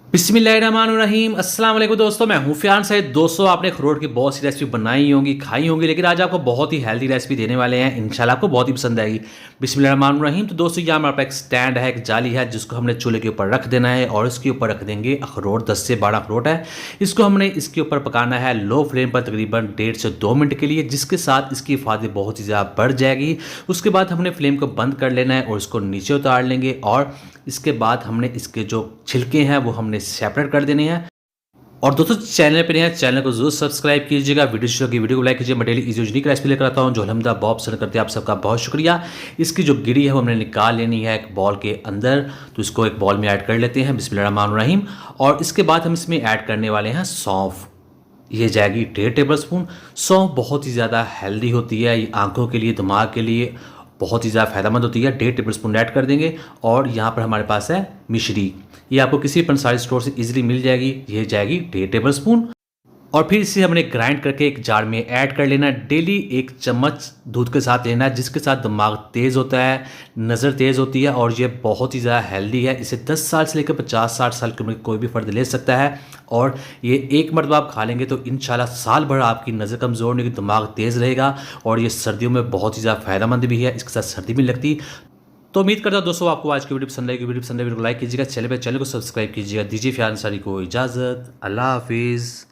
बिस्मिल्लाहिर्रहमानिर्रहीम अस्सलाम वालेकुम दोस्तों, मैं हूं फ़ियान सैयद। दोस्तों, आपने अखरोट की बहुत सी रेसिपी बनाई होंगी, खाई होंगी, लेकिन आज आपको बहुत ही हेल्दी रेसिपी देने वाले हैं। इंशाल्लाह आपको बहुत ही पसंद आएगी। बिस्मिल्लाहिर्रहमानिर्रहीम। तो दोस्तों, यहाँ हमारे पास एक स्टैंड है, एक जाली है, जिसको हमने चूल्हे के ऊपर रख देना है और इसके ऊपर रख देंगे अखरोट। 10 से 12 अखरोट है। इसको हमने इसके ऊपर पकाना है लो फ्लेम पर तकरीबन 1.5 से 2 मिनट के लिए, जिसके साथ इसकी हिफाजत बहुत ही ज़्यादा बढ़ जाएगी। उसके बाद हमने फ्लेम को बंद कर लेना है और इसको नीचे उतार लेंगे और इसके बाद हमने इसके जो छिलके हैं वो हमने सेपरेट कर देने हैं। और दोस्तों, चैनल पे नए हैं, चैनल को जरूर सब्सक्राइब कीजिएगा। वीडियो को लाइक कीजिए। मैं डेली इजी यूनिक रेसिपी लेकर आता हूँ जो अलहमदा बहुत पसंद करते हैं। आप सबका बहुत शुक्रिया। इसकी जो गिरी है वो हमने निकाल लेनी है एक बॉल के अंदर, तो इसको एक बॉल में ऐड कर लेते हैं। बिस्मिल्लाहिर्रहमानिर्रहीम। और इसके बाद हम इसमें ऐड करने वाले हैं सौंफ। ये जाएगी 1.5 टेबल स्पून। सौंफ बहुत ही ज़्यादा हेल्दी होती है, ये आंखों के लिए, दिमाग के लिए बहुत ही ज़्यादा फायदेमंद होती है। 1.5 टेबल स्पून ऐड कर देंगे। और यहाँ पर हमारे पास है मिश्री, ये आपको किसी पंसारी स्टोर से इजीली मिल जाएगी। ये जाएगी 1.5 टेबल स्पून। और फिर इसे हमने ग्राइंड करके एक जार में ऐड कर लेना है। डेली 1 चम्मच दूध के साथ लेना है, जिसके साथ दिमाग तेज़ होता है, नज़र तेज़ होती है और ये बहुत ही ज़्यादा हेल्दी है। इसे 10 साल से लेकर 50-60 साल की उम्र के कोई भी फ़र्द ले सकता है। और ये एक मरतबा आप खा लेंगे तो इंशाल्लाह साल भर आपकी नज़र कमज़ोर नहीं होगी, दिमाग तेज़ रहेगा। और ये सर्दियों में बहुत ही ज़्यादा फ़ायदेमंद भी है, इसके साथ सर्दी भी नहीं लगती। तो उम्मीद करता हूं दोस्तों आपको आज की वीडियो पसंद आएगी। वीडियो पसंद है वीडियो को लाइक कीजिएगा, चैनल को सब्सक्राइब कीजिएगा। दीजिए फ़ियान अंसारी को इजाज़त। अल्लाह हाफिज़।